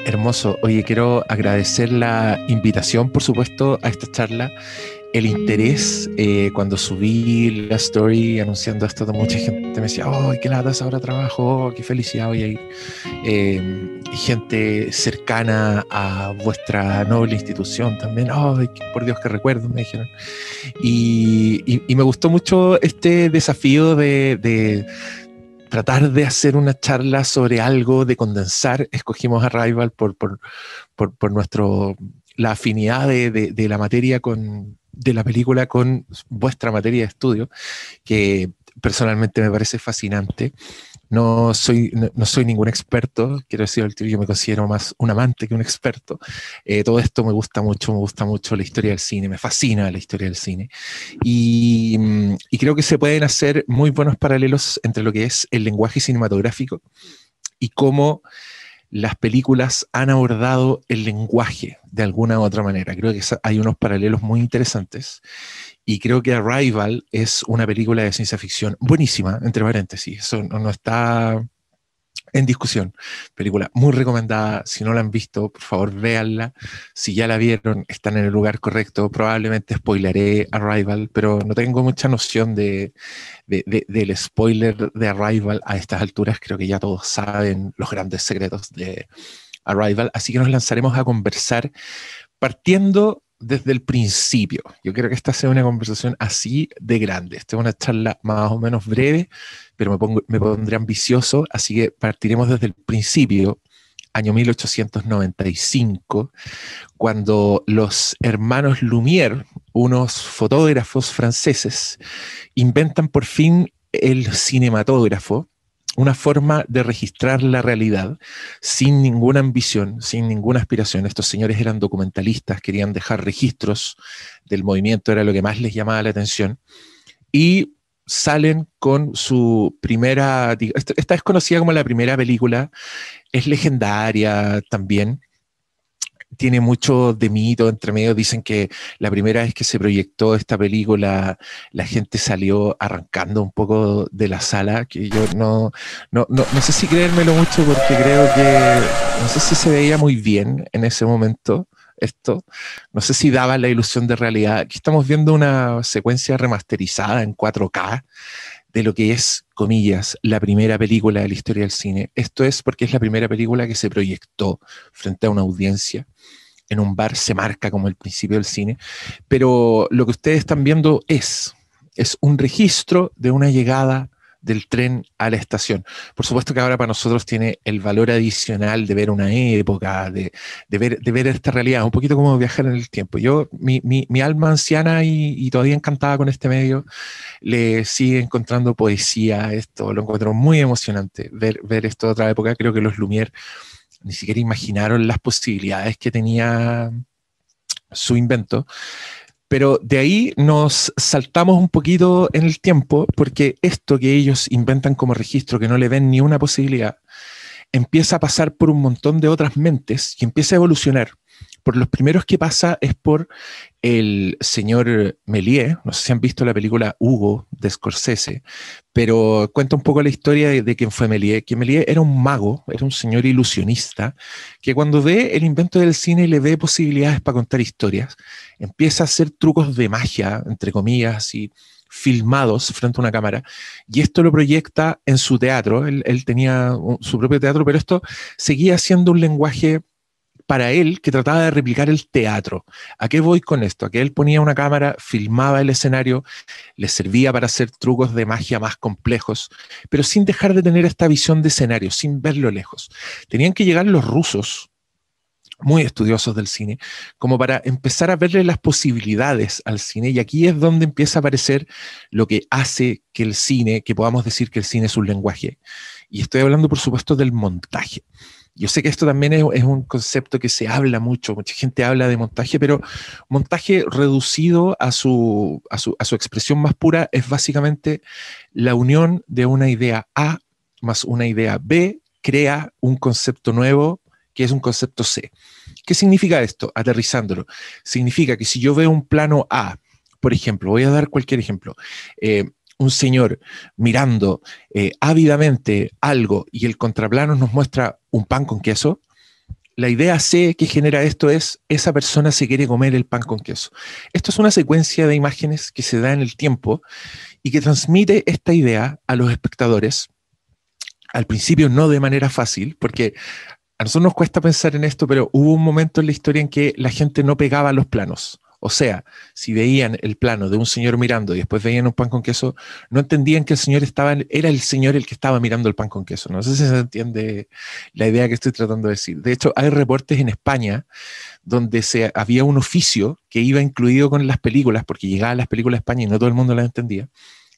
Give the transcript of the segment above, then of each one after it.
Hermoso. Oye, quiero agradecer la invitación, por supuesto, a esta charla. El interés, cuando subí la story anunciando esto, de mucha gente me decía, oh, qué lata, ahora trabajo, oh, qué felicidad voy a ir. Y gente cercana a vuestra noble institución también, oh, por Dios que recuerdo, me dijeron. Y me gustó mucho este desafío de tratar de hacer una charla sobre algo, de condensar. Escogimos Arrival por nuestro, la afinidad de la materia de la película con vuestra materia de estudio, que personalmente me parece fascinante. No soy ningún experto, quiero decir, yo me considero más un amante que un experto. Todo esto me gusta mucho la historia del cine, me fascina la historia del cine. Y creo que se pueden hacer muy buenos paralelos entre lo que es el lenguaje cinematográfico y cómo las películas han abordado el lenguaje de alguna u otra manera. Creo que hay unos paralelos muy interesantes. Y creo que Arrival es una película de ciencia ficción buenísima, entre paréntesis. Eso no está en discusión. Película muy recomendada. Si no la han visto, por favor, véanla. Si ya la vieron, están en el lugar correcto. Probablemente spoileré Arrival, pero no tengo mucha noción del spoiler de Arrival a estas alturas. Creo que ya todos saben los grandes secretos de Arrival. Así que nos lanzaremos a conversar partiendo desde el principio. Yo creo que esta sea una conversación así de grande. Esta es una charla más o menos breve, pero me pondré ambicioso, así que partiremos desde el principio, año 1895, cuando los hermanos Lumière, unos fotógrafos franceses, inventan por fin el cinematógrafo, una forma de registrar la realidad sin ninguna ambición, sin ninguna aspiración. Estos señores eran documentalistas, querían dejar registros del movimiento, era lo que más les llamaba la atención, y salen con su primera, esta es conocida como la primera película, es legendaria también, tiene mucho de mito entre medio. Dicen que la primera vez que se proyectó esta película, la gente salió arrancando un poco de la sala, que yo no sé si creérmelo mucho porque creo que no sé si se veía muy bien en ese momento esto, no sé si daba la ilusión de realidad. Aquí estamos viendo una secuencia remasterizada en 4K de lo que es, comillas, la primera película de la historia del cine. Esto es porque es la primera película que se proyectó frente a una audiencia en un bar, se marca como el principio del cine, pero lo que ustedes están viendo es un registro de una llegada del tren a la estación. Por supuesto que ahora para nosotros tiene el valor adicional de ver una época, de ver esta realidad, un poquito como viajar en el tiempo. Mi alma anciana y todavía encantada con este medio, le sigue encontrando poesía a esto, lo encuentro muy emocionante ver esto de otra época. Creo que los Lumière ni siquiera imaginaron las posibilidades que tenía su invento, pero de ahí nos saltamos un poquito en el tiempo, porque esto que ellos inventan como registro, que no le ven ni una posibilidad, empieza a pasar por un montón de otras mentes y empieza a evolucionar. Por los primeros que pasa es por el señor Méliès. No sé si han visto la película Hugo de Scorsese, pero cuenta un poco la historia de quién fue Méliès. Que Méliès era un mago, era un señor ilusionista, que cuando ve el invento del cine y le ve posibilidades para contar historias, empieza a hacer trucos de magia, entre comillas, y filmados frente a una cámara, y esto lo proyecta en su teatro. Él tenía su propio teatro, pero esto seguía siendo un lenguaje para él que trataba de replicar el teatro. ¿A qué voy con esto? A que él ponía una cámara, filmaba el escenario, le servía para hacer trucos de magia más complejos, pero sin dejar de tener esta visión de escenario, sin verlo lejos. Tenían que llegar los rusos, muy estudiosos del cine, como para empezar a verle las posibilidades al cine, y aquí es donde empieza a aparecer lo que hace que el cine, que podamos decir que el cine es un lenguaje. Y estoy hablando, por supuesto, del montaje. Yo sé que esto también es un concepto que se habla mucho, mucha gente habla de montaje, pero montaje reducido a su expresión más pura es básicamente la unión de una idea A más una idea B, crea un concepto nuevo que es un concepto C. ¿Qué significa esto? Aterrizándolo. Significa que si yo veo un plano A, por ejemplo, voy a dar cualquier ejemplo, un señor mirando ávidamente algo y el contraplano nos muestra un pan con queso, la idea C que genera esto es, esa persona se quiere comer el pan con queso. Esto es una secuencia de imágenes que se da en el tiempo y que transmite esta idea a los espectadores, al principio no de manera fácil, porque a nosotros nos cuesta pensar en esto, pero hubo un momento en la historia en que la gente no pegaba los planos. O sea, si veían el plano de un señor mirando y después veían un pan con queso, no entendían que el señor era el señor el que estaba mirando el pan con queso. No sé si se entiende la idea que estoy tratando de decir. De hecho, hay reportes en España donde había un oficio que iba incluido con las películas, porque llegaban las películas a España y no todo el mundo las entendía,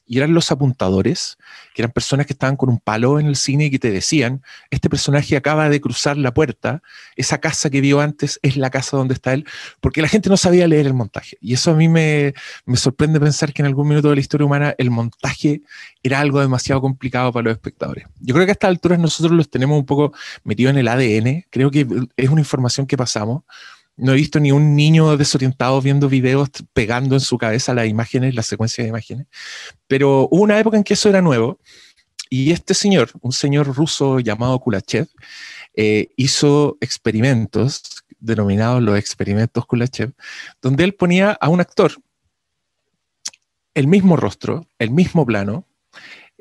y eran los apuntadores, que eran personas que estaban con un palo en el cine y que te decían, este personaje acaba de cruzar la puerta, esa casa que vio antes es la casa donde está él, porque la gente no sabía leer el montaje. Y eso a mí me sorprende pensar que en algún minuto de la historia humana el montaje era algo demasiado complicado para los espectadores. Yo creo que a estas alturas nosotros los tenemos un poco metidos en el ADN, creo que es una información que pasamos. No he visto ni un niño desorientado viendo videos pegando en su cabeza las imágenes, las secuencias de imágenes. Pero hubo una época en que eso era nuevo y este señor, un señor ruso llamado Kulachev, hizo experimentos denominados los experimentos Kulachev, donde él ponía a un actor el mismo rostro, el mismo plano,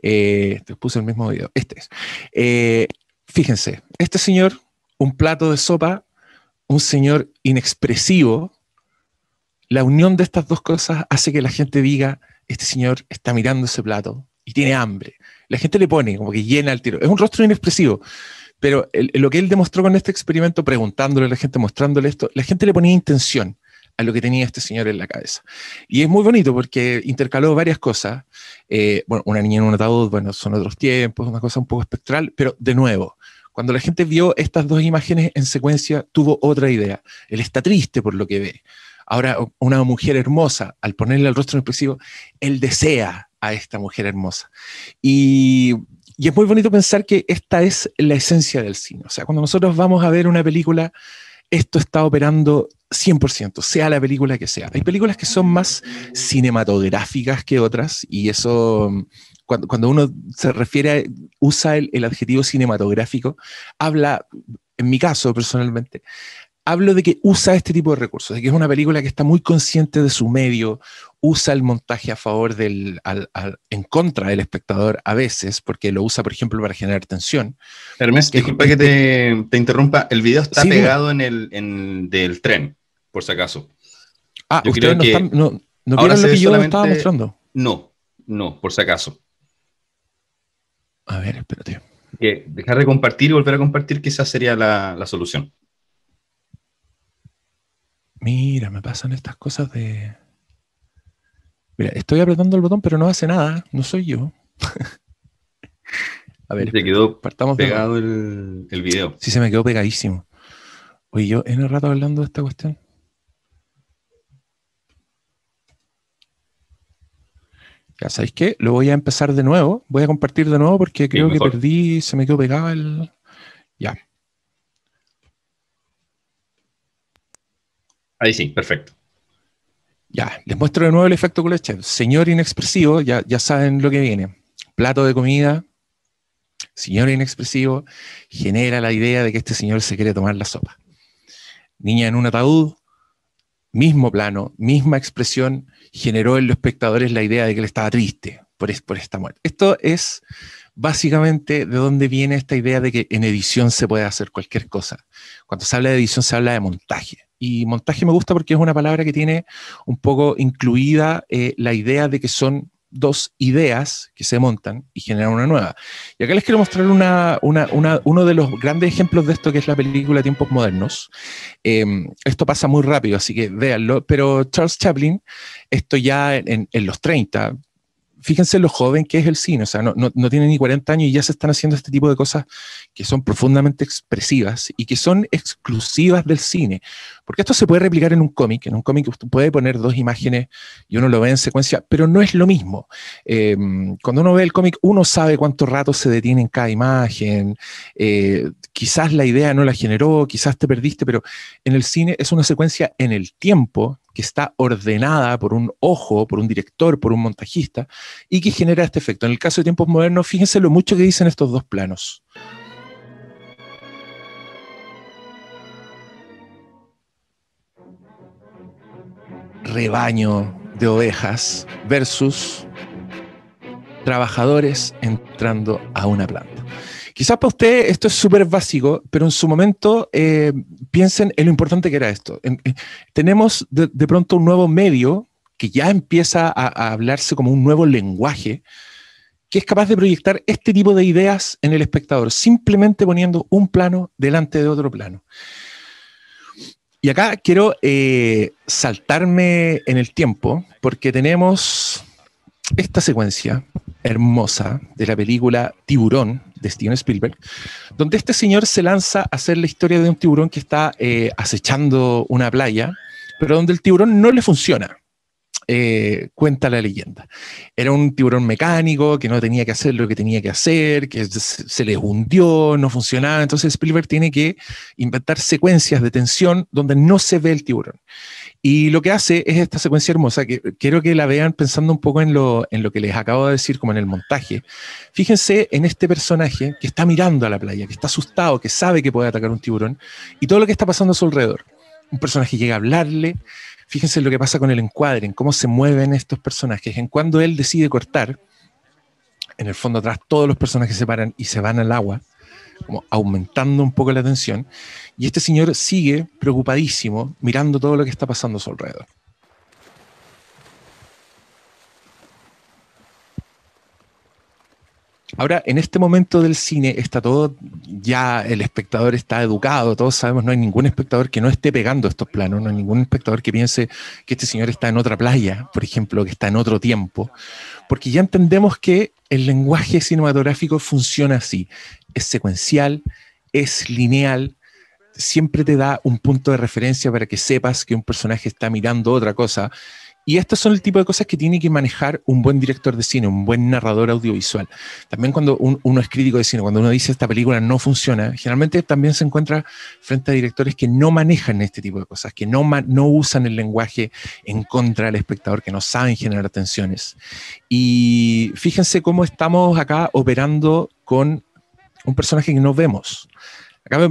te puse el mismo video, este es. Fíjense, este señor, un plato de sopa, un señor inexpresivo, la unión de estas dos cosas hace que la gente diga, este señor está mirando ese plato y tiene hambre. La gente le pone como que llena el tiro. Es un rostro inexpresivo, pero lo que él demostró con este experimento, preguntándole a la gente, mostrándole esto, la gente le ponía intención a lo que tenía este señor en la cabeza. Y es muy bonito porque intercaló varias cosas. Bueno, una niña en un ataúd, bueno, son otros tiempos, una cosa un poco espectral, pero de nuevo, cuando la gente vio estas dos imágenes en secuencia, tuvo otra idea. Él está triste por lo que ve. Ahora, una mujer hermosa, al ponerle el rostro expresivo, él desea a esta mujer hermosa. Y es muy bonito pensar que esta es la esencia del cine. O sea, cuando nosotros vamos a ver una película, esto está operando 100%, sea la película que sea. Hay películas que son más cinematográficas que otras, y eso, cuando uno se refiere, usa el adjetivo cinematográfico, habla, en mi caso personalmente, hablo de que usa este tipo de recursos, de que es una película que está muy consciente de su medio, usa el montaje a favor en contra del espectador a veces, porque lo usa, por ejemplo, para generar tensión. Hermes, disculpa que te interrumpa. El video está sí, pegado del tren, por si acaso. Yo ustedes creo no, que no ahora vieron se lo ve que yo estaba solamente... mostrando. No, por si acaso. A ver, espérate. Que dejar de compartir y volver a compartir quizás sería la solución. Mira, me pasan estas cosas de... Mira, estoy apretando el botón, pero no hace nada. No soy yo. A ver, Se espérate. quedó Partamos de nuevo. pegado el video. Sí, se me quedó pegadísimo. Oye, yo en el rato hablando de esta cuestión. Ya sabéis qué, lo voy a empezar de nuevo. Voy a compartir de nuevo porque Sí, creo que mejor. perdí, se me quedó pegado el... Ya, Ahí sí, perfecto. ya. Les muestro de nuevo el efecto Kuleshov. Señor inexpresivo, ya saben lo que viene. Plato de comida, señor inexpresivo, genera la idea de que este señor se quiere tomar la sopa. Niña en un ataúd, mismo plano, misma expresión, generó en los espectadores la idea de que él estaba triste por esta muerte. Esto es básicamente de dónde viene esta idea de que en edición se puede hacer cualquier cosa. Cuando se habla de edición se habla de montaje. Y montaje me gusta porque es una palabra que tiene un poco incluida la idea de que son dos ideas que se montan y generan una nueva. Y acá les quiero mostrar uno de los grandes ejemplos de esto, que es la película Tiempos Modernos. Esto pasa muy rápido, así que véanlo, pero Charles Chaplin, esto ya en los 30, fíjense lo joven que es el cine, o sea, no tiene ni 40 años y ya se están haciendo este tipo de cosas que son profundamente expresivas y que son exclusivas del cine. Porque esto se puede replicar en un cómic usted puede poner dos imágenes y uno lo ve en secuencia, pero no es lo mismo. Cuando uno ve el cómic, uno sabe cuánto rato se detiene en cada imagen, quizás la idea no la generó, quizás te perdiste, pero en el cine es una secuencia en el tiempo que está ordenada por un ojo, por un director, por un montajista, y que genera este efecto. En el caso de Tiempos Modernos, fíjense lo mucho que dicen estos dos planos. rebaño de ovejas versus trabajadores entrando a una planta. Quizás para usted esto es súper básico, pero en su momento piensen en lo importante que era esto. Tenemos de pronto un nuevo medio que ya empieza a hablarse como un nuevo lenguaje que es capaz de proyectar este tipo de ideas en el espectador, simplemente poniendo un plano delante de otro plano. Y acá quiero saltarme en el tiempo, porque tenemos esta secuencia hermosa de la película Tiburón de Steven Spielberg, donde este señor se lanza a hacer la historia de un tiburón que está acechando una playa, pero donde el tiburón no le funciona. Cuenta la leyenda. Era un tiburón mecánico que no tenía que hacer lo que tenía que hacer, que se le hundió, no funcionaba. Entonces Spielberg tiene que inventar secuencias de tensión donde no se ve el tiburón. Y lo que hace es esta secuencia hermosa, que quiero que la vean pensando un poco en lo que les acabo de decir, como en el montaje. Fíjense en este personaje que está mirando a la playa, que está asustado, que sabe que puede atacar un tiburón, y todo lo que está pasando a su alrededor. Un personaje llega a hablarle. Fíjense en lo que pasa con el encuadre, en cómo se mueven estos personajes, en cuando él decide cortar, en el fondo atrás todos los personajes se paran y se van al agua, como aumentando un poco la tensión, y este señor sigue preocupadísimo mirando todo lo que está pasando a su alrededor. Ahora, en este momento del cine está todo, ya el espectador está educado, todos sabemos, no hay ningún espectador que no esté pegando estos planos, no hay ningún espectador que piense que este señor está en otra playa, por ejemplo, que está en otro tiempo, porque ya entendemos que el lenguaje cinematográfico funciona así, es secuencial, es lineal, siempre te da un punto de referencia para que sepas que un personaje está mirando otra cosa. Y estos son el tipo de cosas que tiene que manejar un buen director de cine, un buen narrador audiovisual. También cuando uno es crítico de cine, cuando uno dice esta película no funciona, generalmente también se encuentra frente a directores que no manejan este tipo de cosas, que no usan el lenguaje en contra del espectador, que no saben generar tensiones. Y fíjense cómo estamos acá operando con un personaje que no vemos.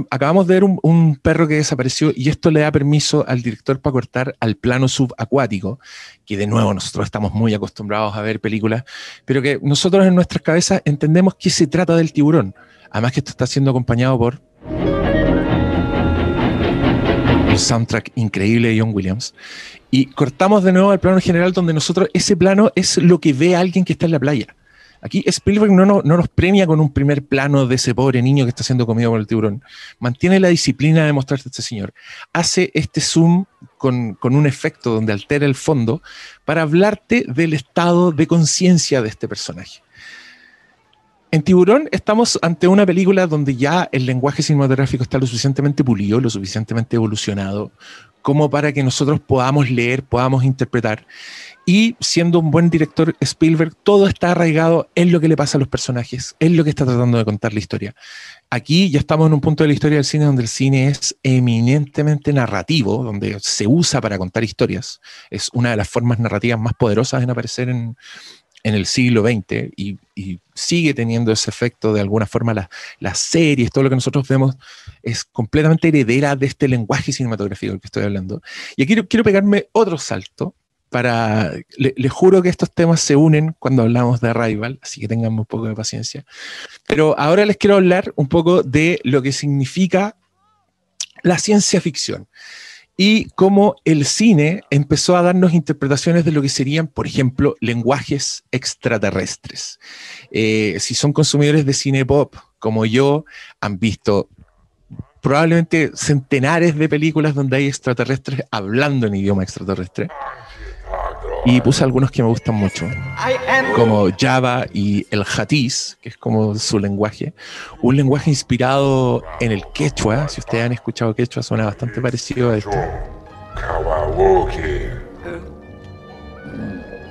Acabamos de ver un perro que desapareció y esto le da permiso al director para cortar al plano subacuático, que de nuevo nosotros estamos muy acostumbrados a ver películas, pero que nosotros en nuestras cabezas entendemos que se trata del tiburón. Además que esto está siendo acompañado por un soundtrack increíble de John Williams. Y cortamos de nuevo al plano general donde nosotros, ese plano es lo que ve alguien que está en la playa. Aquí Spielberg no nos premia con un primer plano de ese pobre niño que está siendo comido por el tiburón. Mantiene la disciplina de mostrarte a este señor. Hace este zoom con un efecto donde altera el fondo para hablarte del estado de conciencia de este personaje. En Tiburón estamos ante una película donde ya el lenguaje cinematográfico está lo suficientemente pulido, lo suficientemente evolucionado, como para que nosotros podamos leer, podamos interpretar. Y siendo un buen director Spielberg, todo está arraigado en lo que le pasa a los personajes, en lo que está tratando de contar la historia. Aquí ya estamos en un punto de la historia del cine donde el cine es eminentemente narrativo, donde se usa para contar historias. Es una de las formas narrativas más poderosas en aparecer en el siglo XX y sigue teniendo ese efecto de alguna forma. Las series, todo lo que nosotros vemos es completamente heredera de este lenguaje cinematográfico del que estoy hablando. Y aquí quiero pegarme otro salto. Les juro que estos temas se unen cuando hablamos de Arrival, así que tengan un poco de paciencia. Pero ahora les quiero hablar un poco de lo que significa la ciencia ficción y cómo el cine empezó a darnos interpretaciones de lo que serían, por ejemplo, lenguajes extraterrestres. Si son consumidores de cine pop como yo, han visto probablemente centenares de películas donde hay extraterrestres hablando en idioma extraterrestre. Y puse algunos que me gustan mucho, como Java y el Hatiz, que es como su lenguaje. Un lenguaje inspirado en el quechua. Si ustedes han escuchado quechua, suena bastante parecido a este.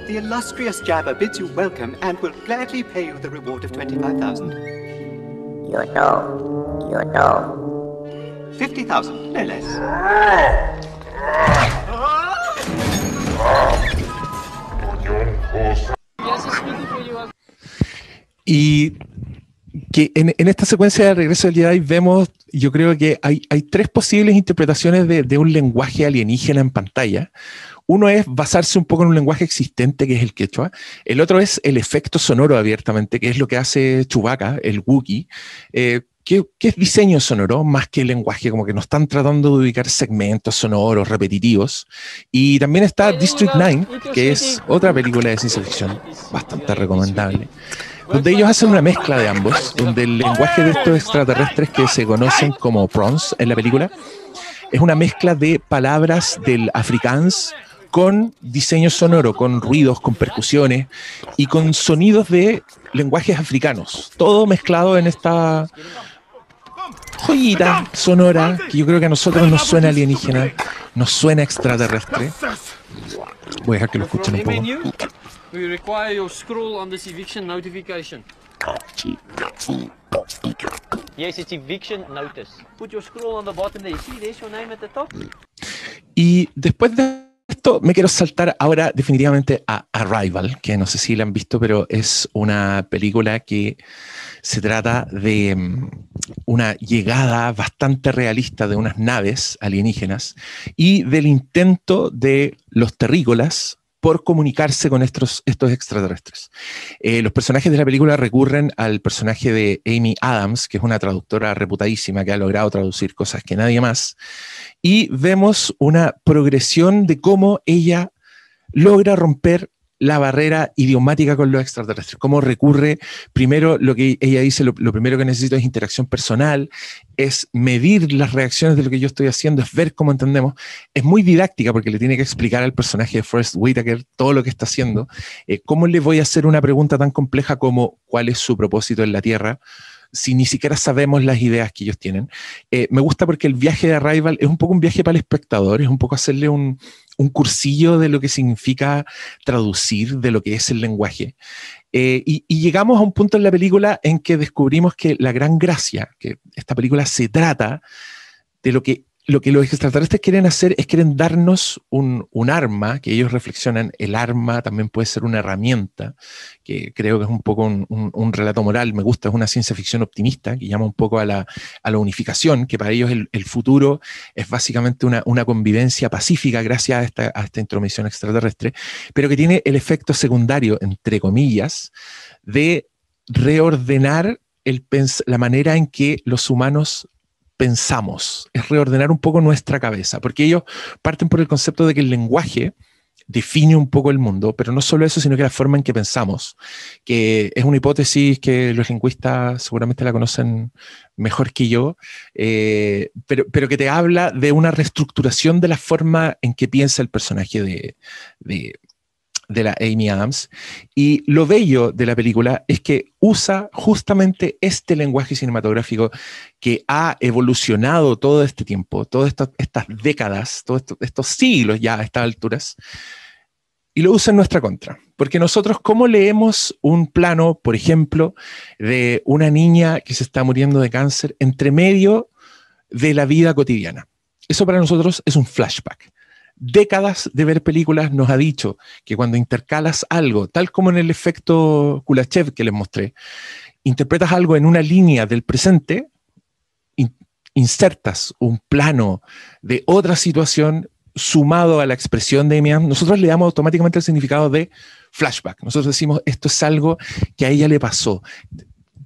The illustrious Java bids you welcome and will gladly pay you the reward of 25,000. You know. 50,000, no less. Y que en esta secuencia de Regreso del Jedi vemos yo creo que hay tres posibles interpretaciones de un lenguaje alienígena en pantalla. Uno es basarse un poco en un lenguaje existente, que es el quechua. El otro es el efecto sonoro abiertamente, que es lo que hace Chewbacca, el Wookiee, que es diseño sonoro más que lenguaje, como que nos están tratando de ubicar segmentos sonoros repetitivos. Y también está District 9, que es otra película de ciencia ficción bastante recomendable, donde ellos hacen una mezcla de ambos, donde el lenguaje de estos extraterrestres que se conocen como prawns en la película es una mezcla de palabras del afrikaans con diseño sonoro, con ruidos, con percusiones y con sonidos de lenguajes africanos, todo mezclado en esta joyita sonora que yo creo que a nosotros nos suena alienígena, nos suena extraterrestre. Voy a dejar que lo escuchen un poco. We require your scroll on this eviction notification. Yes, it's eviction notice. Put your scroll on the bottom there. You see, there's your name at the top. Y después de esto me quiero saltar ahora definitivamente a Arrival, que no sé si la han visto, pero es una película que se trata de una llegada bastante realista de unas naves alienígenas y del intento de los terrícolas por comunicarse con estos extraterrestres. Los personajes de la película recurren al personaje de Amy Adams, que es una traductora reputadísima que ha logrado traducir cosas que nadie más, y vemos una progresión de cómo ella logra romper la barrera idiomática con los extraterrestres, cómo recurre, primero lo que ella dice, lo primero que necesito es interacción personal, es medir las reacciones de lo que yo estoy haciendo, es ver cómo entendemos. Es muy didáctica porque le tiene que explicar al personaje de Forest Whitaker todo lo que está haciendo. ¿Cómo le voy a hacer una pregunta tan compleja como cuál es su propósito en la Tierra si ni siquiera sabemos las ideas que ellos tienen? Me gusta porque el viaje de Arrival es un poco un viaje para el espectador, es un poco hacerle un cursillo de lo que significa traducir, de lo que es el lenguaje. Y llegamos a un punto en la película en que descubrimos que la gran gracia, que esta película se trata de lo que los extraterrestres quieren hacer es quieren darnos un arma, que ellos reflexionan, el arma también puede ser una herramienta, que creo que es un poco un relato moral, me gusta, es una ciencia ficción optimista, que llama un poco a la unificación, que para ellos el futuro es básicamente una convivencia pacífica gracias a esta intromisión extraterrestre, pero que tiene el efecto secundario, entre comillas, de reordenar la manera en que los humanos pensamos, es reordenar un poco nuestra cabeza, porque ellos parten por el concepto de que el lenguaje define un poco el mundo, pero no solo eso, sino que la forma en que pensamos, que es una hipótesis que los lingüistas seguramente la conocen mejor que yo, pero que te habla de una reestructuración de la forma en que piensa el personaje de la Amy Adams. Y lo bello de la película es que usa justamente este lenguaje cinematográfico que ha evolucionado todo este tiempo, todas estas décadas, todos estos siglos ya a estas alturas, y lo usa en nuestra contra. Porque nosotros, ¿cómo leemos un plano, por ejemplo, de una niña que se está muriendo de cáncer entre medio de la vida cotidiana? Eso para nosotros es un flashback. Décadas de ver películas nos ha dicho que cuando intercalas algo, tal como en el efecto Kulachev que les mostré, interpretas algo en una línea del presente, insertas un plano de otra situación sumado a la expresión de Amy Adams, nosotros le damos automáticamente el significado de flashback. Nosotros decimos, esto es algo que a ella le pasó.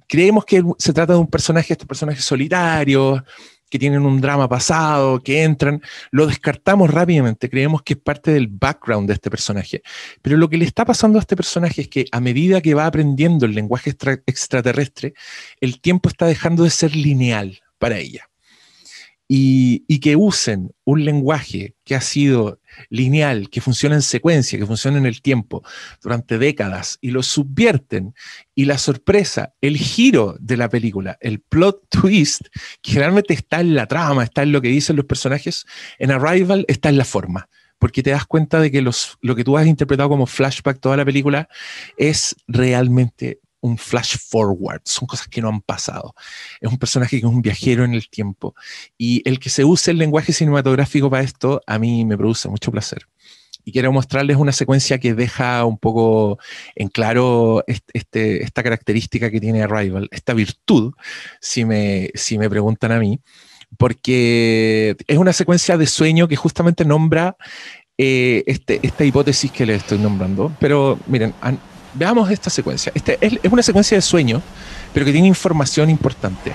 Creemos que se trata de un personaje, estos personajes solitarios, que tienen un drama pasado, que entran, lo descartamos rápidamente, creemos que es parte del background de este personaje. Pero lo que le está pasando a este personaje es que a medida que va aprendiendo el lenguaje extraterrestre, el tiempo está dejando de ser lineal para ella. Y que usen un lenguaje que ha sido lineal, que funciona en secuencia, que funciona en el tiempo durante décadas y lo subvierten, y la sorpresa, el giro de la película, el plot twist, que generalmente está en la trama, está en lo que dicen los personajes, en Arrival está en la forma, porque te das cuenta de que lo que tú has interpretado como flashback toda la película es realmente un flash forward, son cosas que no han pasado. Es un personaje que es un viajero en el tiempo, y el que se use el lenguaje cinematográfico para esto a mí me produce mucho placer. y quiero mostrarles una secuencia que deja un poco en claro esta característica que tiene Arrival, esta virtud, si me preguntan a mí, porque es una secuencia de sueño que justamente nombra esta hipótesis que les estoy nombrando. Pero miren, veamos esta secuencia. Es una secuencia de sueño, pero que tiene información importante.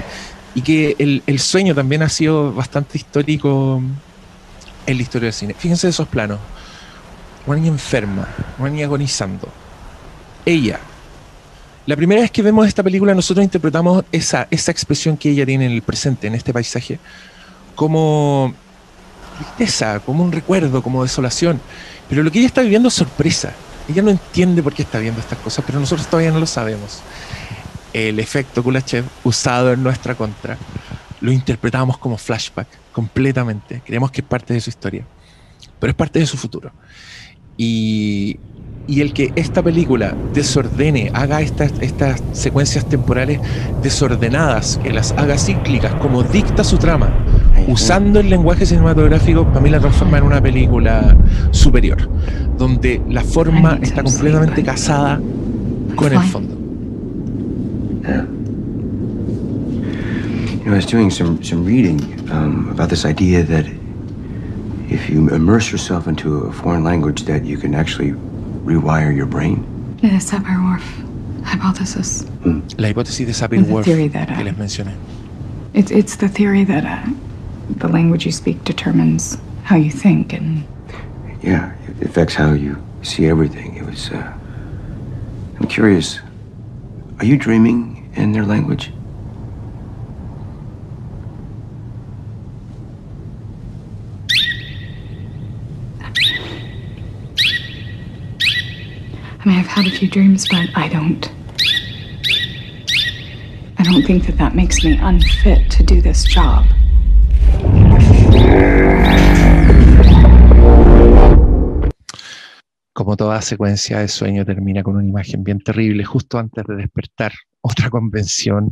Y que el sueño también ha sido bastante histórico en la historia del cine. Fíjense esos planos. Una niña enferma, una niña agonizando. Ella. La primera vez que vemos esta película, nosotros interpretamos esa expresión que ella tiene en el presente, en este paisaje, como tristeza, como un recuerdo, como desolación. Pero lo que ella está viviendo es sorpresa. Ella no entiende por qué está viendo estas cosas, pero nosotros todavía no lo sabemos. El efecto Kulachev usado en nuestra contra lo interpretamos como flashback completamente. Creemos que es parte de su historia, pero es parte de su futuro. Y el que esta película desordene, haga estas secuencias temporales desordenadas, que las haga cíclicas, como dicta su trama, usando el lenguaje cinematográfico, para mí la transforma en una película superior, donde la forma está completamente casada con el fondo. Yeah. You know, I was doing some reading about this idea that if you immerse yourself into a foreign language, that you can actually rewire your brain. The Sapir-Whorf hypothesis. La hipótesis de Sapir-Whorf que les mencioné. It's the theory that the language you speak determines how you think and. Yeah, it affects how you see everything. It was. I'm curious. Are you dreaming in their language? I mean, I've had a few dreams, but I don't think that makes me unfit to do this job. Como toda secuencia de sueño termina con una imagen bien terrible justo antes de despertar. Otra convención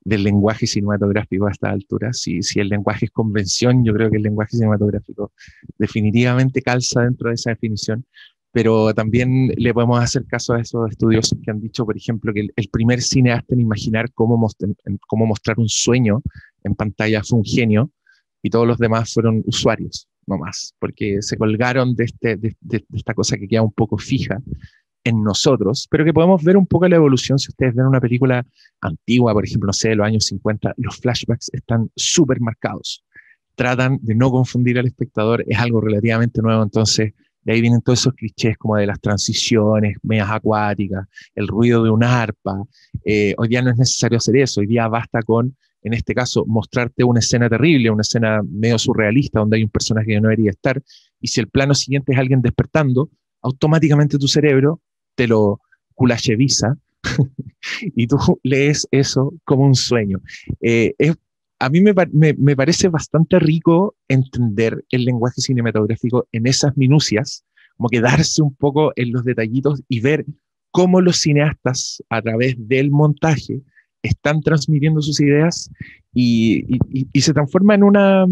del lenguaje cinematográfico a esta altura. Si el lenguaje es convención, yo creo que el lenguaje cinematográfico definitivamente calza dentro de esa definición, pero también le podemos hacer caso a esos estudiosos que han dicho, por ejemplo, que el primer cineasta en imaginar cómo mostrar un sueño en pantalla fue un genio, y todos los demás fueron usuarios, no más, porque se colgaron de esta cosa que queda un poco fija en nosotros, pero que podemos ver un poco la evolución. Si ustedes ven una película antigua, por ejemplo, no sé, de los años 50, los flashbacks están súper marcados. Tratan de no confundir al espectador, es algo relativamente nuevo, entonces de ahí vienen todos esos clichés como de las transiciones medias acuáticas, el ruido de una arpa. Hoy día no es necesario hacer eso, hoy día basta con, en este caso, mostrarte una escena terrible, una escena medio surrealista donde hay un personaje que no debería estar, y si el plano siguiente es alguien despertando, automáticamente tu cerebro te lo kulacheviza y tú lees eso como un sueño. A mí me parece bastante rico entender el lenguaje cinematográfico en esas minucias, como quedarse un poco en los detallitos y ver cómo los cineastas a través del montaje están transmitiendo sus ideas y se transforma en una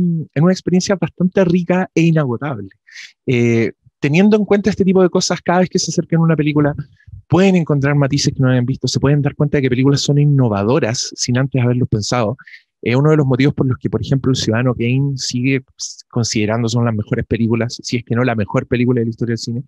experiencia bastante rica e inagotable. Teniendo en cuenta este tipo de cosas, cada vez que se acercan a una película, pueden encontrar matices que no hayan visto, se pueden dar cuenta de que películas son innovadoras sin antes haberlo pensado. Uno de los motivos por los que, por ejemplo, el Ciudadano Kane sigue considerándose una de las mejores películas, si es que no la mejor película de la historia del cine,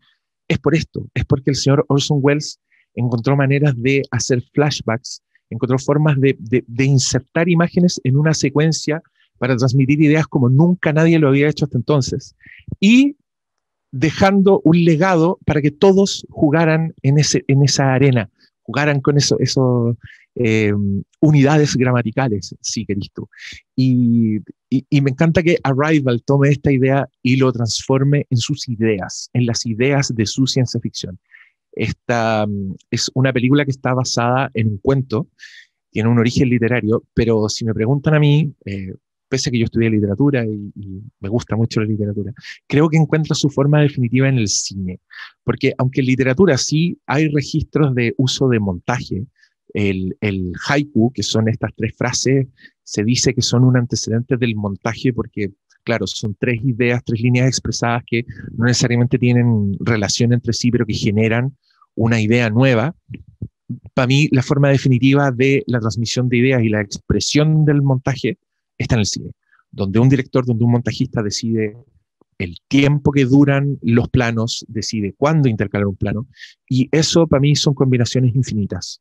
es por esto, es porque el señor Orson Welles encontró maneras de hacer flashbacks, encontró formas de insertar imágenes en una secuencia para transmitir ideas como nunca nadie lo había hecho hasta entonces, y dejando un legado para que todos jugaran en esa arena, jugaran con unidades gramaticales, si querís tú. Y me encanta que Arrival tome esta idea y lo transforme en sus ideas, en las ideas de su ciencia ficción. Esta es una película que está basada en un cuento, tiene un origen literario, pero si me preguntan a mí, pese a que yo estudié literatura y me gusta mucho la literatura, creo que encuentra su forma definitiva en el cine, porque aunque en literatura sí hay registros de uso de montaje, el haiku, que son estas 3 frases se dice que son un antecedente del montaje porque, claro, son 3 ideas, 3 líneas expresadas que no necesariamente tienen relación entre sí, pero que generan una idea nueva. Para mí, la forma definitiva de la transmisión de ideas y la expresión del montaje está en el cine, donde un director, donde un montajista decide el tiempo que duran los planos, decide cuándo intercalar un plano, y eso para mí son combinaciones infinitas,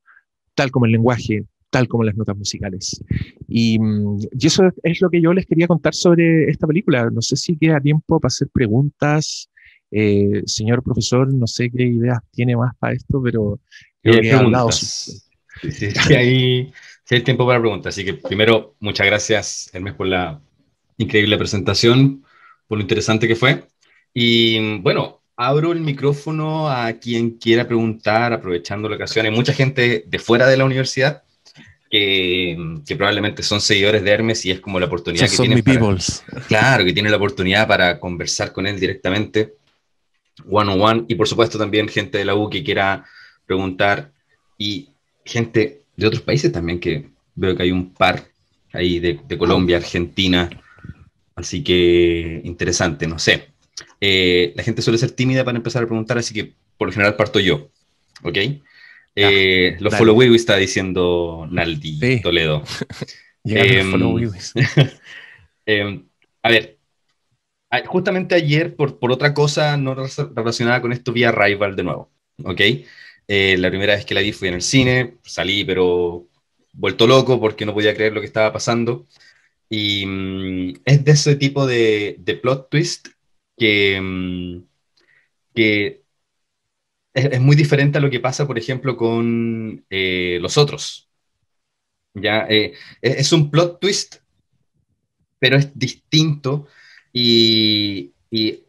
tal como el lenguaje, tal como las notas musicales. Y eso es lo que yo les quería contar sobre esta película. No sé si queda tiempo para hacer preguntas. Señor profesor, no sé qué ideas tiene más para esto, pero creo que he hablado. Sí, hay tiempo para preguntas. Así que primero, muchas gracias, Hermes, por la increíble presentación, por lo interesante que fue. Y bueno, abro el micrófono a quien quiera preguntar, aprovechando la ocasión. Hay mucha gente de fuera de la universidad que probablemente son seguidores de Hermes y es como la oportunidad que tienen claro, que tienen la oportunidad para conversar con él directamente, one on one, y por supuesto también gente de la U que quiera preguntar, y gente de otros países también, que veo que hay un par ahí de Colombia, Argentina, así que interesante, no sé. La gente suele ser tímida para empezar a preguntar, así que por lo general parto yo, ¿ok? Los follow está diciendo Naldi, sí. Toledo. A ver, justamente ayer, por otra cosa no relacionada con esto, vi Arrival de nuevo, ¿ok? La primera vez que la vi fui en el cine, salí pero vuelto loco porque no podía creer lo que estaba pasando. Y es de ese tipo de plot twist que es muy diferente a lo que pasa, por ejemplo, con Los Otros. ¿Ya? Es un plot twist, pero es distinto. Y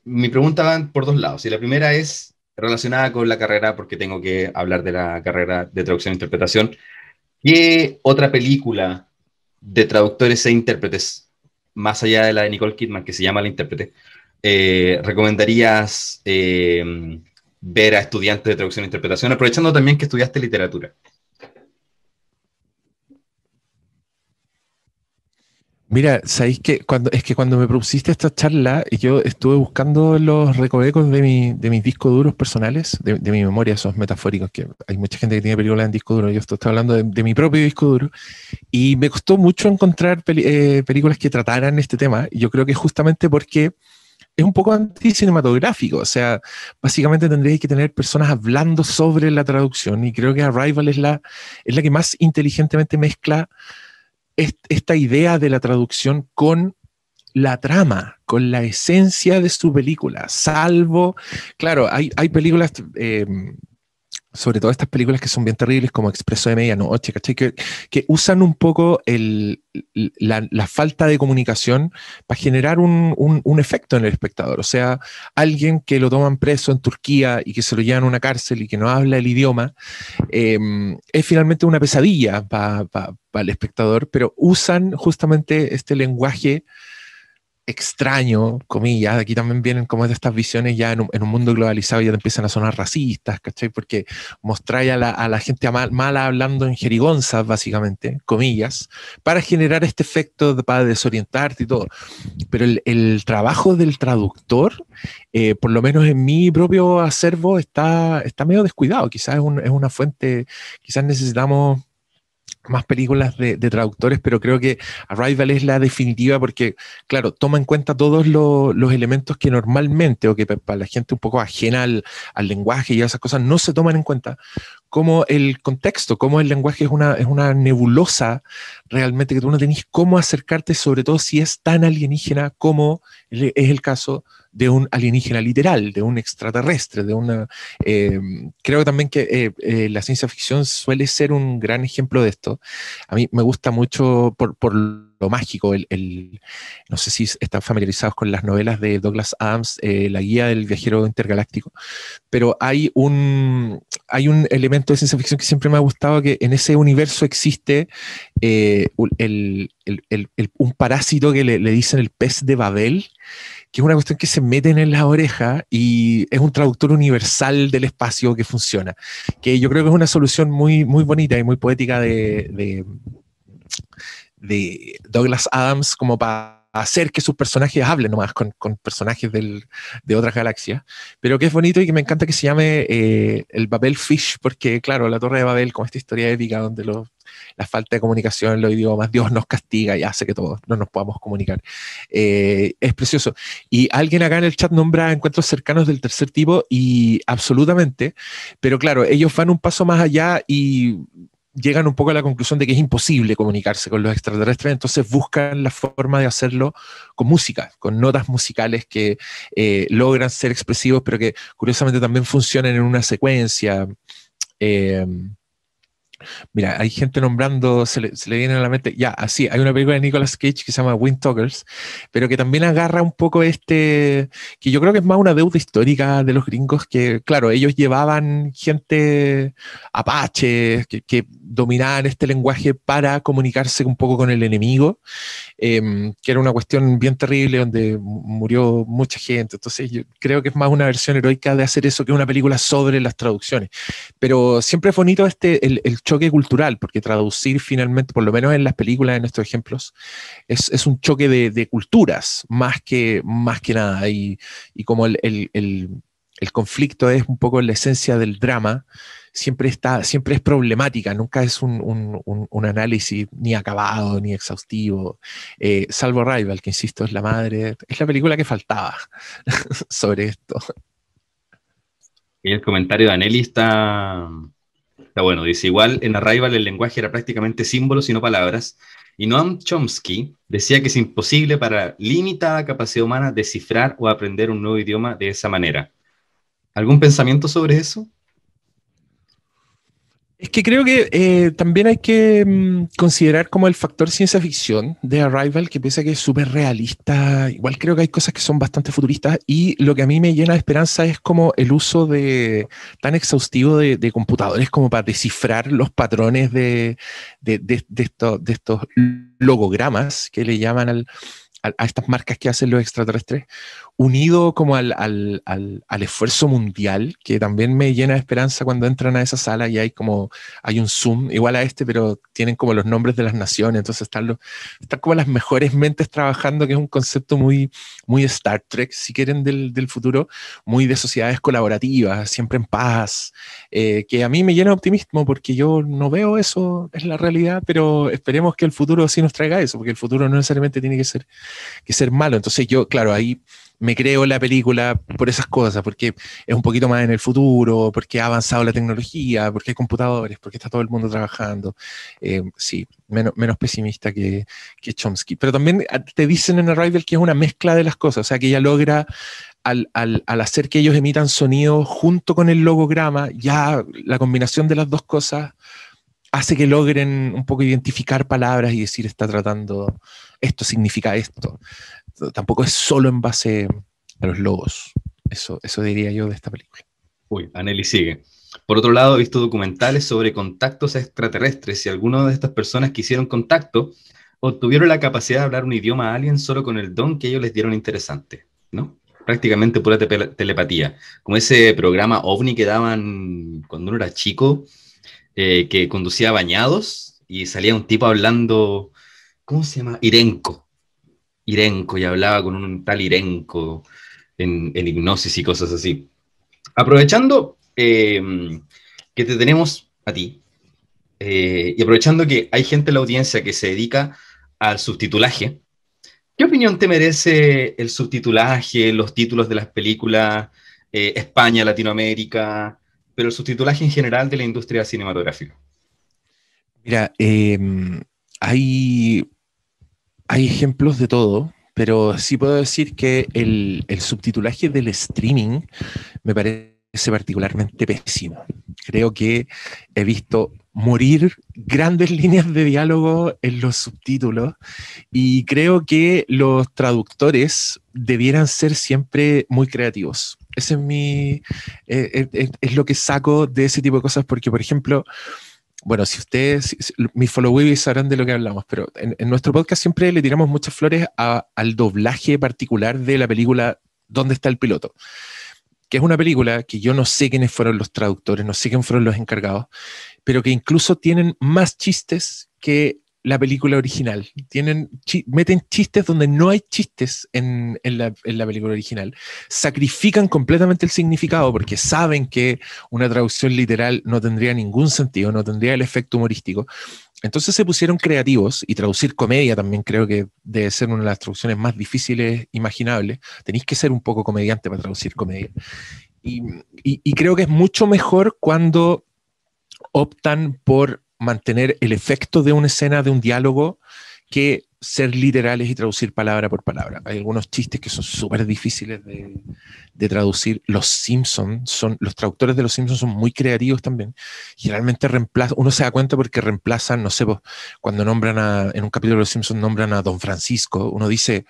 mi pregunta va por 2 lados. Y la primera es relacionada con la carrera, porque tengo que hablar de la carrera de traducción e interpretación. ¿Qué otra película de traductores e intérpretes, más allá de la de Nicole Kidman, que se llama La Intérprete, recomendarías ver a estudiantes de traducción e interpretación, aprovechando también que estudiaste literatura? Mira, sabéis que cuando me propusiste esta charla, yo estuve buscando los recovecos de mis discos duros personales, de mi memoria, esos metafóricos, que hay mucha gente que tiene películas en disco duro, yo estoy hablando de mi propio disco duro, y me costó mucho encontrar películas que trataran este tema. Yo creo que justamente porque es un poco anticinematográfico, o sea, básicamente tendréis que tener personas hablando sobre la traducción, y creo que Arrival es la que más inteligentemente mezcla esta idea de la traducción con la trama, con la esencia de su película, salvo, claro, hay películas, sobre todo estas películas que son bien terribles, como Expreso de Medianoche, ¿cachai? Que usan un poco la falta de comunicación para generar un efecto en el espectador. O sea, alguien que lo toman preso en Turquía y que se lo llevan a una cárcel y que no habla el idioma, es finalmente una pesadilla para el espectador, pero usan justamente este lenguaje extraño, comillas. Aquí también vienen como de estas visiones ya en un mundo globalizado, ya te empiezan a sonar racistas, ¿cachai? Porque mostráis a la gente mala hablando en jerigonzas, básicamente, comillas, para generar este efecto para desorientarte y todo. Pero el trabajo del traductor, por lo menos en mi propio acervo, está medio descuidado. Quizás es una fuente, quizás necesitamos más películas de traductores, pero creo que Arrival es la definitiva porque, claro, toma en cuenta todos los elementos que normalmente, o que para la gente un poco ajena al lenguaje y a esas cosas, no se toman en cuenta, como el contexto, como el lenguaje es una nebulosa realmente que tú no tenés cómo acercarte, sobre todo si es tan alienígena como es el caso de un alienígena literal, de un extraterrestre, creo también que la ciencia ficción suele ser un gran ejemplo de esto. A mí me gusta mucho por lo mágico, no sé si están familiarizados con las novelas de Douglas Adams, La guía del viajero intergaláctico, pero hay un elemento de ciencia ficción que siempre me ha gustado, que en ese universo existe un parásito que le dicen el pez de Babel, que es una cuestión que se meten en la oreja y es un traductor universal del espacio que funciona, que yo creo que es una solución muy, muy bonita y muy poética de de Douglas Adams como para hacer que sus personajes hablen nomás con personajes de otras galaxias, pero que es bonito y que me encanta que se llame el Babel Fish, porque claro, la Torre de Babel, como esta historia épica donde la falta de comunicación en los idiomas, Dios nos castiga y hace que todos no nos podamos comunicar. Es precioso. Y alguien acá en el chat nombra encuentros cercanos del tercer tipo, y absolutamente, pero claro, ellos van un paso más allá y llegan un poco a la conclusión de que es imposible comunicarse con los extraterrestres, entonces buscan la forma de hacerlo con música, con notas musicales que logran ser expresivos, pero que curiosamente también funcionan en una secuencia. Mira, hay gente nombrando, se le viene a la mente, ya, así, hay una película de Nicolas Cage que se llama Wind Talkers, pero que también agarra un poco que yo creo que es más una deuda histórica de los gringos, que claro, ellos llevaban gente apache, que dominaban este lenguaje para comunicarse un poco con el enemigo, que era una cuestión bien terrible donde murió mucha gente, entonces yo creo que es más una versión heroica de hacer eso que una película sobre las traducciones, pero siempre es bonito el choque cultural, porque traducir finalmente, por lo menos en las películas, en estos ejemplos, es un choque de culturas, más que nada, y como el conflicto es un poco la esencia del drama, siempre es problemática, nunca es un análisis ni acabado, ni exhaustivo, salvo Arrival, que insisto, es la película que faltaba sobre esto. Y el comentario de Aneli está bueno, dice, igual en Arrival el lenguaje era prácticamente símbolos y no palabras, y Noam Chomsky decía que es imposible para limitada capacidad humana descifrar o aprender un nuevo idioma de esa manera. ¿Algún pensamiento sobre eso? Es que creo que también hay que considerar como el factor ciencia ficción de Arrival, que pese a que es súper realista, igual creo que hay cosas que son bastante futuristas, y lo que a mí me llena de esperanza es como el uso tan exhaustivo de computadores como para descifrar los patrones de estos logogramas que le llaman a estas marcas que hacen los extraterrestres, unido como al esfuerzo mundial, que también me llena de esperanza cuando entran a esa sala y hay un Zoom, igual a pero tienen como los nombres de las naciones, entonces están como las mejores mentes trabajando, que es un concepto muy, muy Star Trek, si quieren, del futuro, muy de sociedades colaborativas, siempre en paz, que a mí me llena de optimismo, porque yo no veo eso en la realidad, pero esperemos que el futuro sí nos traiga eso, porque el futuro no necesariamente tiene que ser malo. Entonces yo, claro, ahí me creo la película por esas cosas, porque es un poquito más en el futuro, porque ha avanzado la tecnología, porque hay computadores, porque está todo el mundo trabajando. Sí, menos pesimista que Chomsky. Pero también te dicen en Arrival que es una mezcla de las cosas, o sea, que ella logra, al hacer que ellos emitan sonido junto con el logograma, ya la combinación de las dos cosas hace que logren un poco identificar palabras y decir, está tratando, esto significa esto. Tampoco es solo en base a los logos. Eso diría yo de esta película. Uy, Aneli sigue. Por otro lado, he visto documentales sobre contactos extraterrestres y algunas de estas personas que hicieron contacto obtuvieron la capacidad de hablar un idioma alien solo con el don que ellos les dieron interesante, ¿no? Prácticamente pura telepatía. Como ese programa OVNI que daban cuando uno era chico, que conducía Bañados y salía un tipo hablando, ¿cómo se llama? Irenco, y hablaba con un tal Irenco en hipnosis y cosas así. Aprovechando que te tenemos a ti, y aprovechando que hay gente en la audiencia que se dedica al subtitulaje, ¿qué opinión te merece el subtitulaje, los títulos de las películas, España, Latinoamérica, pero el subtitulaje en general de la industria cinematográfica? Mira, hay ejemplos de todo, pero sí puedo decir que el subtitulaje del streaming me parece particularmente pésimo. Creo que he visto morir grandes líneas de diálogo en los subtítulos, y creo que los traductores debieran ser siempre muy creativos. Ese es lo que saco de ese tipo de cosas, porque, por ejemplo, bueno, si ustedes, mis follow-ups sabrán de lo que hablamos, pero en nuestro podcast siempre le tiramos muchas flores al doblaje particular de la película ¿Dónde está el piloto?, que es una película que yo no sé quiénes fueron los traductores, no sé quiénes fueron los encargados, pero que incluso tienen más chistes que la película original. Meten chistes donde no hay chistes en la película original. Sacrifican completamente el significado porque saben que una traducción literal no tendría ningún sentido, no tendría el efecto humorístico. Entonces se pusieron creativos, y traducir comedia también creo que debe ser una de las traducciones más difíciles imaginables. Tenéis que ser un poco comediante para traducir comedia. Y creo que es mucho mejor cuando optan por mantener el efecto de una escena, de un diálogo, que ser literales y traducir palabra por palabra. Hay algunos chistes que son súper difíciles de traducir. Los traductores de Los Simpsons son muy creativos también. Generalmente uno se da cuenta porque reemplazan, no sé, cuando en un capítulo de Los Simpsons nombran a Don Francisco, uno dice,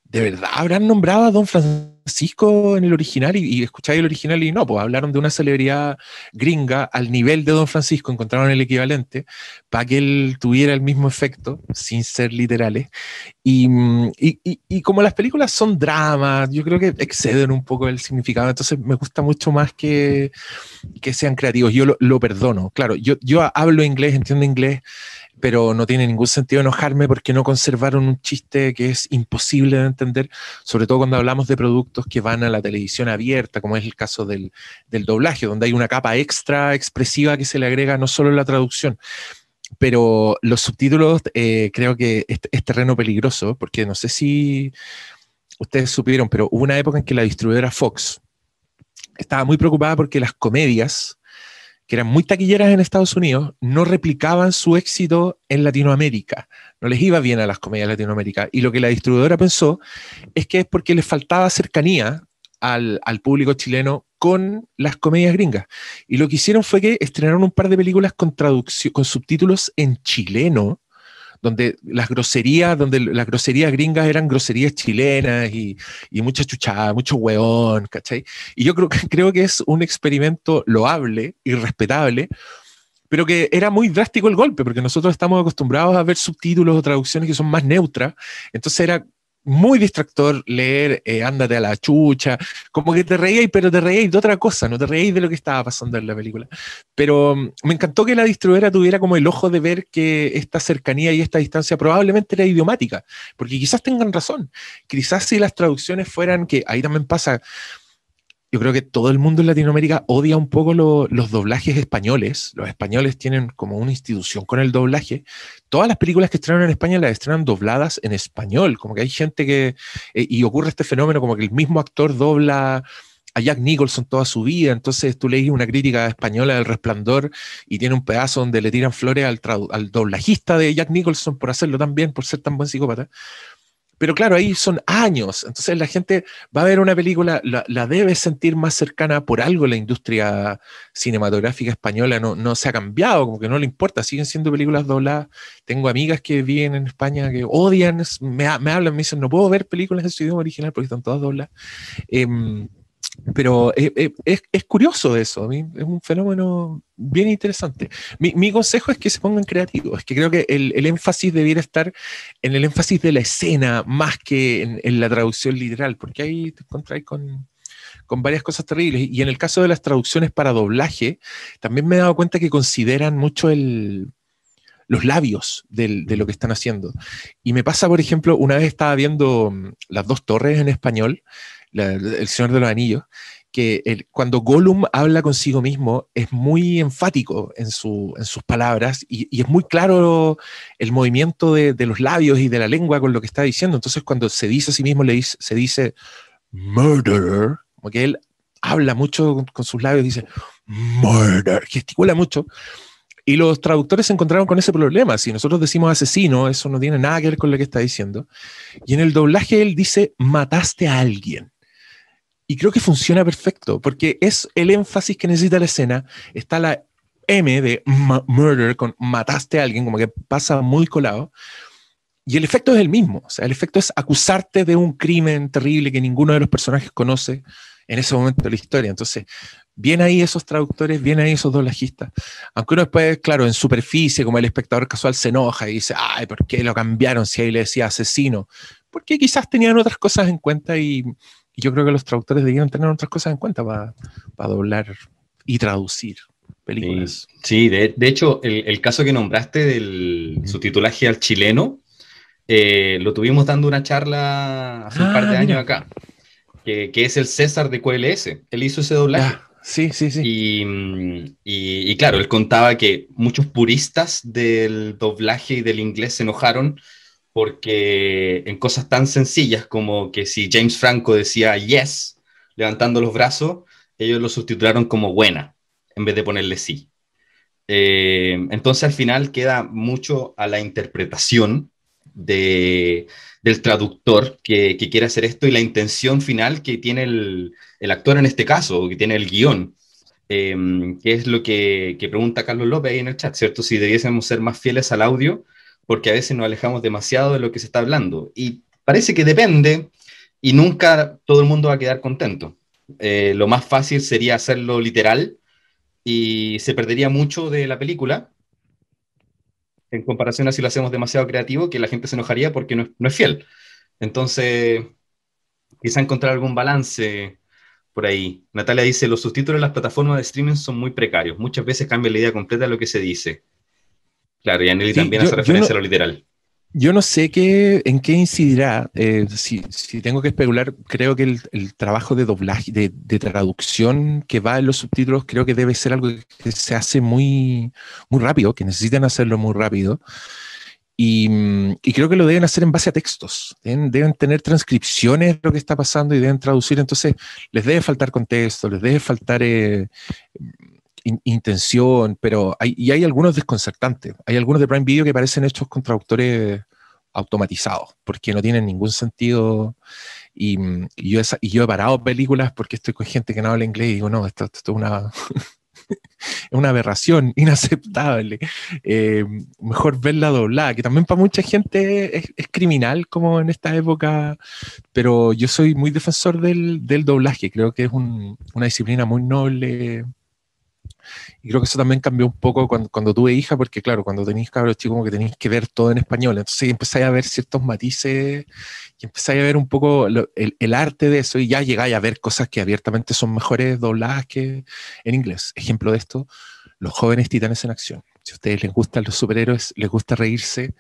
¿de verdad habrán nombrado a Don Francisco en el original? Y escucháis el original y no, pues hablaron de una celebridad gringa al nivel de Don Francisco, encontraron el equivalente para que él tuviera el mismo efecto, sin ser literales. Y como las películas son dramas, yo creo que exceden un poco el significado, entonces me gusta mucho más que sean creativos. Yo lo perdono, claro, yo hablo inglés, entiendo inglés, pero no tiene ningún sentido enojarme porque no conservaron un chiste que es imposible de entender, sobre todo cuando hablamos de productos que van a la televisión abierta, como es el caso del doblaje, donde hay una capa extra expresiva que se le agrega no solo en la traducción. Pero los subtítulos creo que es terreno peligroso, porque no sé si ustedes supieron, pero hubo una época en que la distribuidora Fox estaba muy preocupada porque las comedias, que eran muy taquilleras en Estados Unidos, no replicaban su éxito en Latinoamérica. No les iba bien a las comedias de Latinoamérica. Y lo que la distribuidora pensó es que es porque les faltaba cercanía al público chileno con las comedias gringas. Y lo que hicieron fue que estrenaron un par de películas con subtítulos en chileno, donde las groserías gringas eran groserías chilenas y mucha chuchada, mucho hueón, ¿cachai? Y yo creo que es un experimento loable y respetable, pero que era muy drástico el golpe, porque nosotros estamos acostumbrados a ver subtítulos o traducciones que son más neutras, entonces era muy distractor leer ándate a la chucha, como que te reíais, pero te reíais de otra cosa, no te reíais de lo que estaba pasando en la película. Pero me encantó que la distribuidora tuviera como el ojo de ver que esta cercanía y esta distancia probablemente era idiomática, porque quizás tengan razón, quizás si las traducciones fueran, que ahí también pasa, yo creo que todo el mundo en Latinoamérica odia un poco los doblajes españoles. Los españoles tienen como una institución con el doblaje. Todas las películas que estrenan en España las estrenan dobladas en español. Como que hay gente que... y ocurre este fenómeno como que el mismo actor dobla a Jack Nicholson toda su vida. Entonces tú lees una crítica española del Resplandor y tiene un pedazo donde le tiran flores al doblajista de Jack Nicholson por hacerlo tan bien, por ser tan buen psicópata. Pero claro, ahí son años, entonces la gente va a ver una película, la debe sentir más cercana. Por algo la industria cinematográfica española no se ha cambiado, como que no le importa, siguen siendo películas dobladas. Tengo amigas que viven en España que odian, me hablan, me dicen, no puedo ver películas en su idioma original porque están todas dobladas. Pero es curioso eso, a mí es un fenómeno bien interesante. Mi consejo es que se pongan creativos, es que creo que el énfasis debiera estar en el énfasis de la escena más que en la traducción literal, porque ahí te encontráis con varias cosas terribles. Y en el caso de las traducciones para doblaje, también me he dado cuenta que consideran mucho los labios de lo que están haciendo. Y me pasa, por ejemplo, una vez estaba viendo Las Dos Torres en español, El Señor de los Anillos, que cuando Gollum habla consigo mismo es muy enfático en sus palabras y es muy claro el movimiento de los labios y de la lengua con lo que está diciendo. Entonces cuando se dice a sí mismo, se dice murderer, como que él habla mucho con sus labios, dice murder, gesticula mucho. Y los traductores se encontraron con ese problema. Si nosotros decimos asesino, eso no tiene nada que ver con lo que está diciendo. Y en el doblaje él dice mataste a alguien. Y creo que funciona perfecto, porque es el énfasis que necesita la escena. Está la M de murder con mataste a alguien, como que pasa muy colado. Y el efecto es el mismo. O sea, el efecto es acusarte de un crimen terrible que ninguno de los personajes conoce en ese momento de la historia. Entonces, bien ahí esos traductores, bien ahí esos doblajistas. Aunque uno después, claro, en superficie, como el espectador casual se enoja y dice, ay, ¿por qué lo cambiaron si ahí le decía asesino? Porque quizás tenían otras cosas en cuenta y yo creo que los traductores debían tener otras cosas en cuenta para doblar y traducir. películas. Sí, de hecho, el caso que nombraste del subtitulaje al chileno, lo tuvimos dando una charla hace un par de años Mira. acá, que es el César de QLS. Él hizo ese doblaje. Ya, sí. Y claro, él contaba que muchos puristas del doblaje y del inglés se enojaron porque en cosas tan sencillas como que si James Franco decía yes, levantando los brazos, ellos lo subtitularon como buena, en vez de ponerle sí. Entonces al final queda mucho a la interpretación del traductor que quiere hacer esto y la intención final que tiene el actor en este caso, que tiene el guión. Que es lo que pregunta Carlos López ahí en el chat, ¿cierto? Si debiésemos ser más fieles al audio, porque a veces nos alejamos demasiado de lo que se está hablando. Y parece que depende, y nunca todo el mundo va a quedar contento. Lo más fácil sería hacerlo literal, y se perdería mucho de la película, en comparación a si lo hacemos demasiado creativo, que la gente se enojaría porque no es fiel. Entonces, quizá encontrar algún balance por ahí. Natalia dice, los subtítulos en las plataformas de streaming son muy precarios. Muchas veces cambia la idea completa de lo que se dice. Claro, y Anneli Sí, también hace referencia a lo literal. Yo no sé en qué incidirá. Si tengo que especular, creo que el trabajo de doblaje, de traducción que va en los subtítulos, creo que debe ser algo que se hace muy, muy rápido, que necesitan hacerlo muy rápido. Y creo que lo deben hacer en base a textos. Deben tener transcripciones de lo que está pasando y deben traducir. Entonces, les debe faltar contexto, les debe faltar intención, pero hay algunos desconcertantes. Hay algunos de Prime Video que parecen hechos con traductores automatizados, porque no tienen ningún sentido. Y yo he parado películas porque estoy con gente que no habla inglés y digo, no, esto es una... es una aberración inaceptable. Mejor verla doblada, que también para mucha gente es criminal como en esta época, pero yo soy muy defensor del doblaje. Creo que es una disciplina muy noble. Y creo que eso también cambió un poco cuando tuve hija, porque claro, cuando tenéis cabros chicos como que tenéis que ver todo en español, entonces empezáis a ver ciertos matices y empezáis a ver un poco el arte de eso y ya llegáis a ver cosas que abiertamente son mejores dobladas que en inglés. Ejemplo de esto, Los Jóvenes Titanes en Acción. Si a ustedes les gustan los superhéroes, les gusta reírse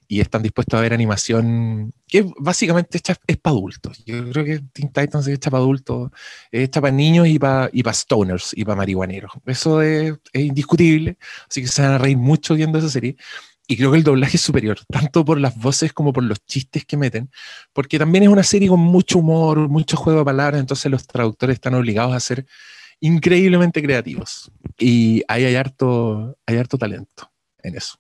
y están dispuestos a ver animación que básicamente es para adultos. Yo creo que Teen Titans es hecha para adultos, es hecha para niños y para stoners y para marihuaneros. Eso es indiscutible, así que se van a reír mucho viendo esa serie. Y creo que el doblaje es superior, tanto por las voces como por los chistes que meten, porque también es una serie con mucho humor, mucho juego de palabras, entonces los traductores están obligados a ser increíblemente creativos. Y ahí hay harto talento en eso.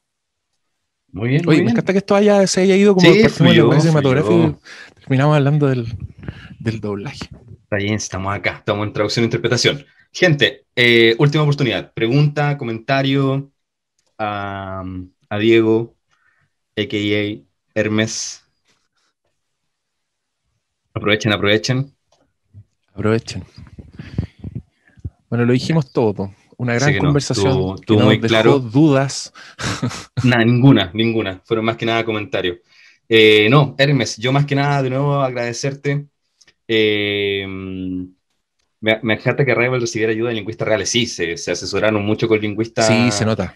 Muy bien. Oye, me encanta que esto se haya ido como por el cinematográfico. Terminamos hablando del doblaje. Está bien, estamos acá, estamos en traducción e interpretación. Gente, última oportunidad. Pregunta, comentario a Diego, a.k.a. Hermes. Aprovechen. Bueno, lo dijimos todo. Una gran conversación que estuvo nos muy dejó claro. Dudas. Nada, ninguna. Fueron más que nada comentarios. No, Hermes, yo más que nada de nuevo agradecerte. Me encanta que Rival recibiera ayuda de lingüistas reales. Sí, se asesoraron mucho con lingüistas. Sí, se nota.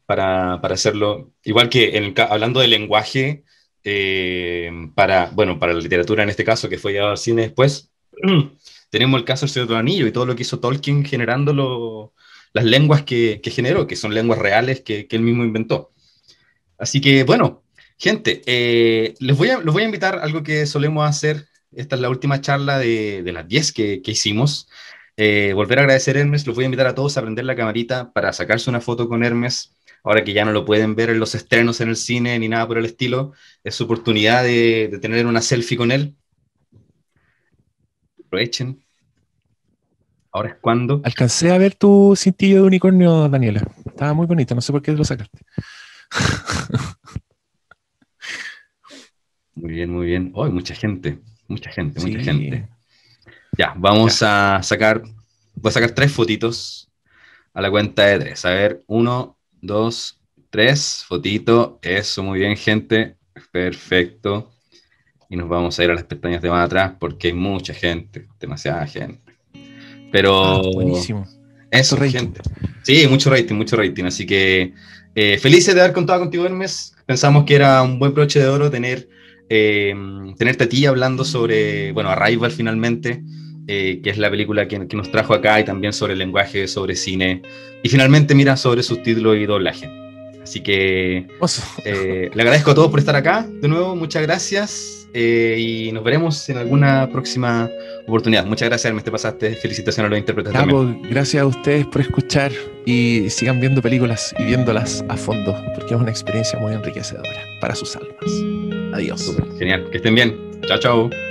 Para hacerlo. Igual que hablando de lenguaje, para la literatura en este caso, que fue llevado al cine después, tenemos el caso del Señor del Anillo y todo lo que hizo Tolkien generando las lenguas que generó, que son lenguas reales que él mismo inventó. Así que, bueno, gente, los voy a invitar a algo que solemos hacer. Esta es la última charla de las 10 que hicimos. Volver a agradecer a Hermes. Los voy a invitar a todos a prender la camarita para sacarse una foto con Hermes. Ahora que ya no lo pueden ver en los estrenos en el cine ni nada por el estilo, es su oportunidad de tener una selfie con él. Aprovechen. Ahora es cuando. Alcancé a ver tu cintillo de unicornio, Daniela. Estaba muy bonito, no sé por qué lo sacaste. Muy bien. Oh, mucha gente. Ya, vamos a sacar. Voy a sacar 3 fotitos a la cuenta de 3. A ver, 1, 2, 3. Fotito. Eso, muy bien, gente. Perfecto. Y nos vamos a ir a las pestañas de más atrás porque hay mucha gente. Demasiada gente. Pero. Buenísimo. Eso, gente. Sí, mucho rating, así que felices de haber contado contigo, Hermes. Pensamos que era un buen broche de oro tenerte a ti hablando sobre, bueno, Arrival finalmente, que es la película que nos trajo acá, y también sobre el lenguaje, sobre cine, y finalmente, mira, sobre subtítulos y doblaje. Así que le agradezco a todos por estar acá, de nuevo, muchas gracias, y nos veremos en alguna próxima oportunidad. Muchas gracias, Hermes, te pasaste. Felicitaciones a los intérpretes también. Gracias a ustedes por escuchar, y sigan viendo películas y viéndolas a fondo, porque es una experiencia muy enriquecedora para sus almas. Adiós. Súper, genial, que estén bien. Chao, chao.